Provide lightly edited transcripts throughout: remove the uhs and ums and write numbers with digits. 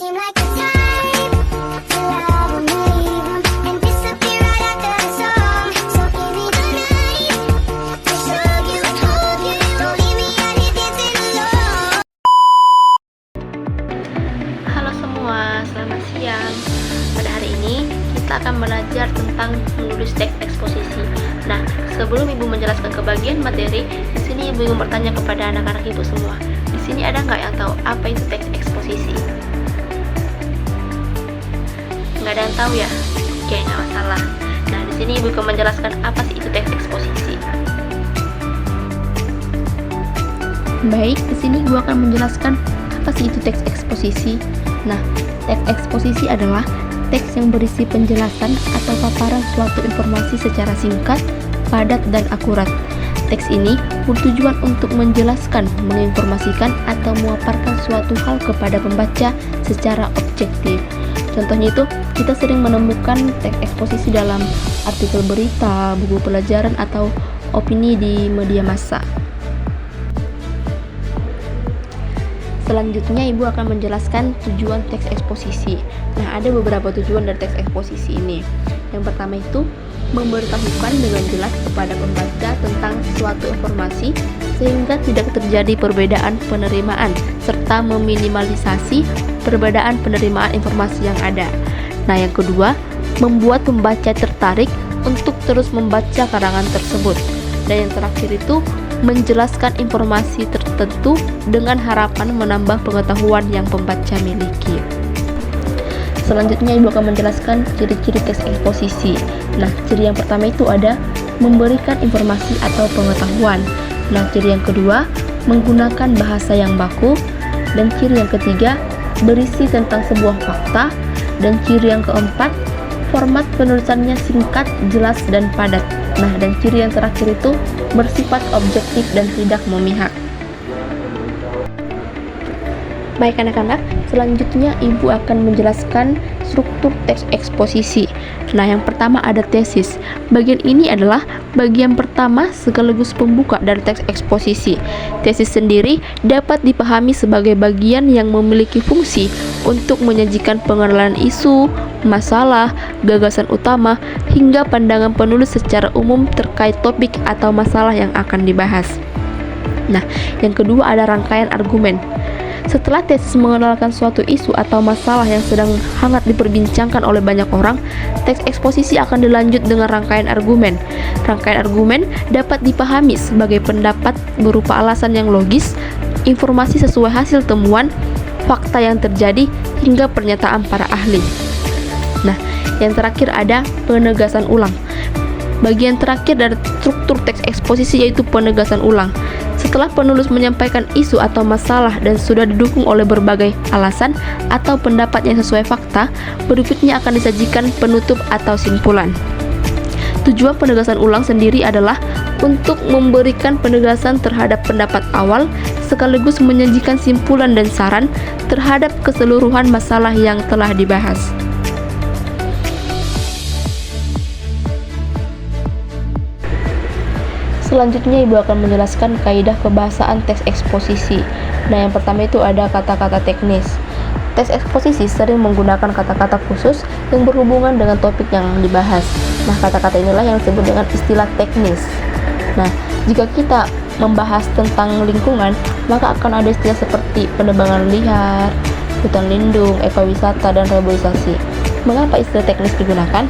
seem like the type to love 'em, leave 'em, and disappear right after the song. So give me the night to show you and hold you. Don't leave me out here dancing alone. Halo semua, selamat siang. Pada hari ini kita akan belajar tentang menulis teks eksposisi. Nah, sebelum Ibu menjelaskan ke bagian materi, di sini Ibu ingin bertanya kepada anak-anak Ibu semua. Di sini ada nggak yang tahu apa itu teks eksposisi? Nggak ada yang tahu ya? Oke, nggak masalah. Nah, di sini Ibu akan menjelaskan apa sih itu teks eksposisi. Baik, di sini Ibu akan menjelaskan apa sih itu teks eksposisi. Nah, teks eksposisi adalah teks yang berisi penjelasan atau paparan suatu informasi secara singkat, padat, dan akurat. Teks ini bertujuan untuk menjelaskan, menginformasikan, atau memaparkan suatu hal kepada pembaca secara objektif. Contohnya itu, kita sering menemukan teks eksposisi dalam artikel berita, buku pelajaran, atau opini di media massa. Selanjutnya Ibu akan menjelaskan tujuan teks eksposisi. Nah, ada beberapa tujuan dari teks eksposisi ini. Yang pertama itu memberitahukan dengan jelas kepada pembaca tentang suatu informasi sehingga tidak terjadi perbedaan penerimaan serta meminimalisasi perbedaan penerimaan informasi yang ada. Nah, yang kedua, membuat pembaca tertarik untuk terus membaca karangan tersebut. Dan yang terakhir itu menjelaskan informasi tertentu dengan harapan menambah pengetahuan yang pembaca miliki. Selanjutnya Ibu akan menjelaskan ciri-ciri teks eksposisi. Nah, ciri yang pertama itu ada memberikan informasi atau pengetahuan. Nah, ciri yang kedua menggunakan bahasa yang baku. Dan ciri yang ketiga berisi tentang sebuah fakta. Dan ciri yang keempat format penulisannya singkat, jelas, dan padat. Nah, dan ciri yang terakhir itu bersifat objektif dan tidak memihak. Baik anak-anak, selanjutnya Ibu akan menjelaskan struktur teks eksposisi. Nah, yang pertama ada tesis. Bagian ini adalah bagian pertama sekaligus pembuka dari teks eksposisi. Tesis sendiri dapat dipahami sebagai bagian yang memiliki fungsi untuk menyajikan pengenalan isu, masalah, gagasan utama, hingga pandangan penulis secara umum terkait topik atau masalah yang akan dibahas. Nah, yang kedua ada rangkaian argumen. Setelah tesis mengenalkan suatu isu atau masalah yang sedang hangat diperbincangkan oleh banyak orang, teks eksposisi akan dilanjut dengan rangkaian argumen. Rangkaian argumen dapat dipahami sebagai pendapat berupa alasan yang logis, informasi sesuai hasil temuan, fakta yang terjadi, hingga pernyataan para ahli. Nah, yang terakhir ada penegasan ulang. Bagian terakhir dari struktur teks eksposisi yaitu penegasan ulang. Setelah penulis menyampaikan isu atau masalah dan sudah didukung oleh berbagai alasan atau pendapat yang sesuai fakta, berikutnya akan disajikan penutup atau simpulan. Tujuan penegasan ulang sendiri adalah untuk memberikan penegasan terhadap pendapat awal sekaligus menyajikan simpulan dan saran terhadap keseluruhan masalah yang telah dibahas. Selanjutnya Ibu akan menjelaskan kaidah kebahasaan teks eksposisi. Nah, yang pertama itu ada kata-kata teknis. Teks eksposisi sering menggunakan kata-kata khusus yang berhubungan dengan topik yang dibahas. Nah, kata-kata inilah yang disebut dengan istilah teknis. Nah, jika kita membahas tentang lingkungan, maka akan ada istilah seperti penebangan liar, hutan lindung, ekowisata, dan reboisasi. Mengapa istilah teknis digunakan?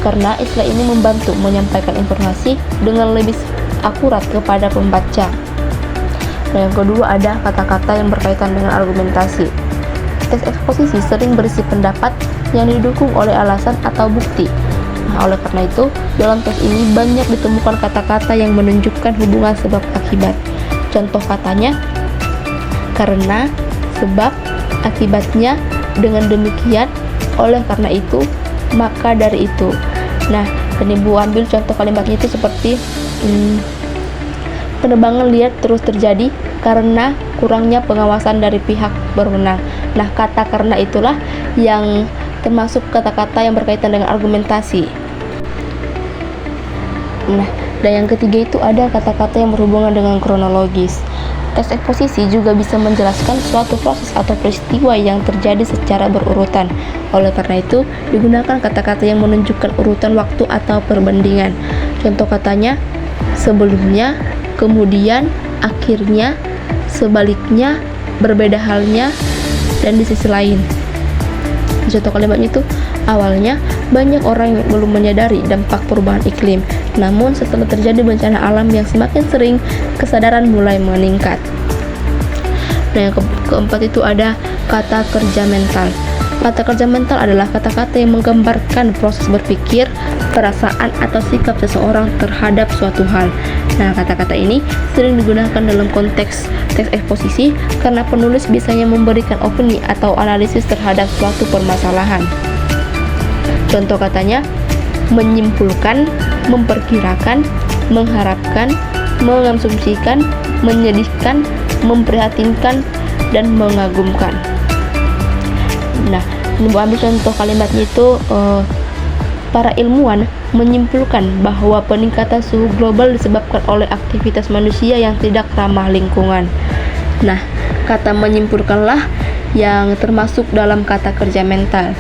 Karena istilah ini membantu menyampaikan informasi dengan lebih akurat kepada pembaca. Nah, yang kedua ada kata-kata yang berkaitan dengan argumentasi. Teks eksposisi sering berisi pendapat yang didukung oleh alasan atau bukti. Nah, oleh karena itu, dalam teks ini banyak ditemukan kata-kata yang menunjukkan hubungan sebab akibat. Contoh katanya, karena, sebab, akibatnya, dengan demikian, oleh karena itu, maka dari itu. Nah, dan Ibu ambil contoh kalimatnya itu seperti penebangan liar terus terjadi karena kurangnya pengawasan dari pihak berwenang. Nah, kata karena itulah yang termasuk kata-kata yang berkaitan dengan argumentasi. Nah, dan yang ketiga itu ada kata-kata yang berhubungan dengan kronologis. Teks eksposisi juga bisa menjelaskan suatu proses atau peristiwa yang terjadi secara berurutan. Oleh karena itu, digunakan kata-kata yang menunjukkan urutan waktu atau perbandingan. Contoh katanya, sebelumnya, kemudian, akhirnya, sebaliknya, berbeda halnya, dan di sisi lain. Contoh kalimatnya itu, awalnya banyak orang yang belum menyadari dampak perubahan iklim. Namun setelah terjadi bencana alam yang semakin sering, kesadaran mulai meningkat. Nah, yang keempat itu ada kata kerja mental. Kata kerja mental adalah kata-kata yang menggambarkan proses berpikir, perasaan, atau sikap seseorang terhadap suatu hal. Nah, kata-kata ini sering digunakan dalam konteks teks eksposisi karena penulis biasanya memberikan opini atau analisis terhadap suatu permasalahan. Contoh katanya, menyimpulkan, memperkirakan, mengharapkan, mengasumsikan, menyedihkan, memprihatinkan, dan mengagumkan. Nah, ambil contoh kalimatnya itu, para ilmuwan menyimpulkan bahwa peningkatan suhu global disebabkan oleh aktivitas manusia yang tidak ramah lingkungan. Nah, kata menyimpulkanlah yang termasuk dalam kata kerja mental.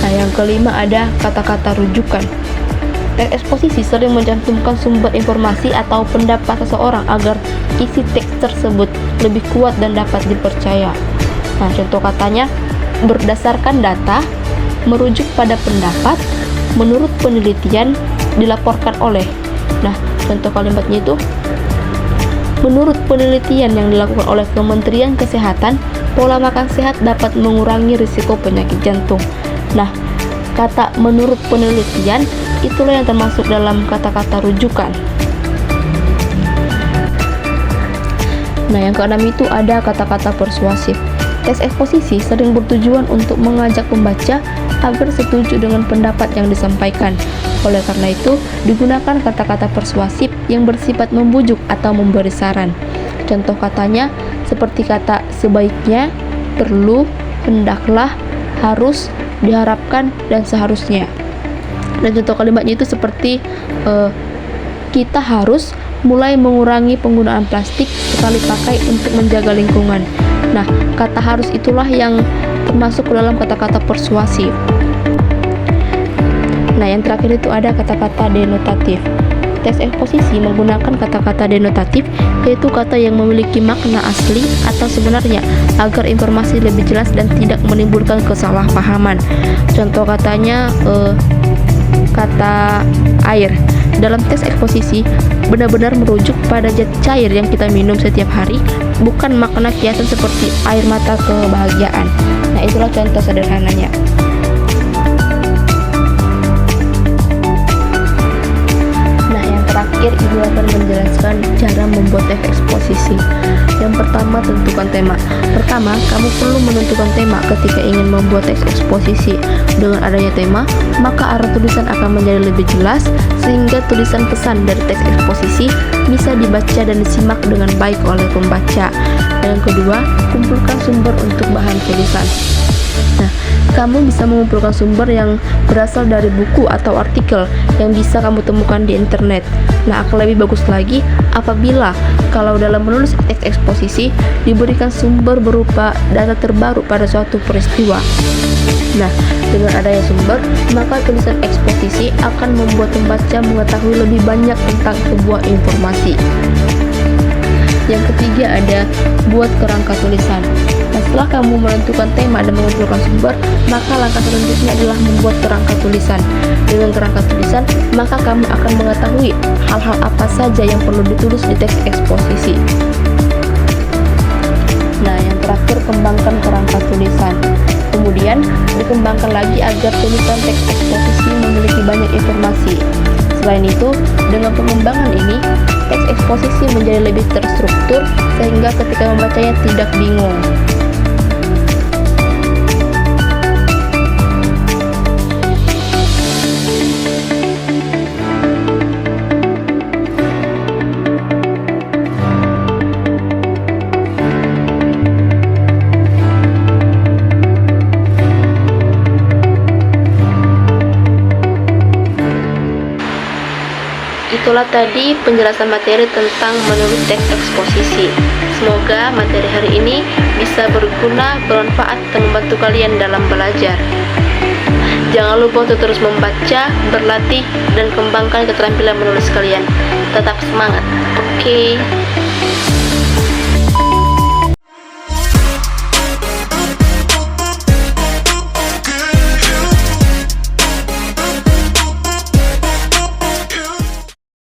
Nah, yang kelima ada kata-kata rujukan. Teks eksposisi sering mencantumkan sumber informasi atau pendapat seseorang agar isi teks tersebut lebih kuat dan dapat dipercaya. Nah, contoh katanya, berdasarkan data, merujuk pada pendapat, menurut penelitian, dilaporkan oleh. Nah, contoh kalimatnya itu, menurut penelitian yang dilakukan oleh Kementerian Kesehatan, pola makan sehat dapat mengurangi risiko penyakit jantung. Nah, kata menurut penelitian itulah yang termasuk dalam kata-kata rujukan. Nah, yang keenam itu ada kata-kata persuasif. Teks eksposisi sering bertujuan untuk mengajak pembaca agar setuju dengan pendapat yang disampaikan. Oleh karena itu, digunakan kata-kata persuasif yang bersifat membujuk atau memberi saran. Contoh katanya seperti kata sebaiknya, perlu, hendaklah, harus, diharapkan, dan seharusnya. Dan contoh kalimatnya itu seperti kita harus mulai mengurangi penggunaan plastik sekali pakai untuk menjaga lingkungan. Nah, kata harus itulah yang termasuk dalam kata-kata persuasif. Nah, yang terakhir itu ada kata-kata denotatif. Teks eksposisi menggunakan kata-kata denotatif, yaitu kata yang memiliki makna asli atau sebenarnya agar informasi lebih jelas dan tidak menimbulkan kesalahpahaman. Contoh katanya kata air. Dalam teks eksposisi benar-benar merujuk pada zat cair yang kita minum setiap hari, bukan makna kiasan seperti air mata kebahagiaan. Nah, itulah contoh sederhananya. Terakhir, ibu akan menjelaskan cara membuat teks eksposisi. Yang pertama, tentukan tema. Pertama, kamu perlu menentukan tema ketika ingin membuat teks eksposisi. Dengan adanya tema, maka arah tulisan akan menjadi lebih jelas, sehingga tulisan pesan dari teks eksposisi bisa dibaca dan disimak dengan baik oleh pembaca. Dan yang kedua, kumpulkan sumber untuk bahan tulisan. Nah, kamu bisa mengumpulkan sumber yang berasal dari buku atau artikel yang bisa kamu temukan di internet. Nah, akan lebih bagus lagi apabila kalau dalam menulis teks eksposisi diberikan sumber berupa data terbaru pada suatu peristiwa. Nah, dengan adanya sumber, maka tulisan eksposisi akan membuat pembaca mengetahui lebih banyak tentang sebuah informasi. Yang ketiga ada buat kerangka tulisan. Nah, setelah kamu menentukan tema dan mengumpulkan sumber, maka langkah selanjutnya adalah membuat kerangka tulisan. Dengan kerangka tulisan, maka kamu akan mengetahui hal-hal apa saja yang perlu ditulis di teks eksposisi. Nah, yang terakhir, kembangkan kerangka tulisan. Kemudian, dikembangkan lagi agar tulisan teks eksposisi memiliki banyak informasi. Selain itu, dengan pengembangan ini, teks eksposisi menjadi lebih terstruktur sehingga ketika membacanya tidak bingung. Itulah tadi penjelasan materi tentang menulis teks eksposisi. Semoga materi hari ini bisa berguna, bermanfaat, dan membantu kalian dalam belajar. Jangan lupa untuk terus membaca, berlatih, dan kembangkan keterampilan menulis kalian. Tetap semangat. Oke.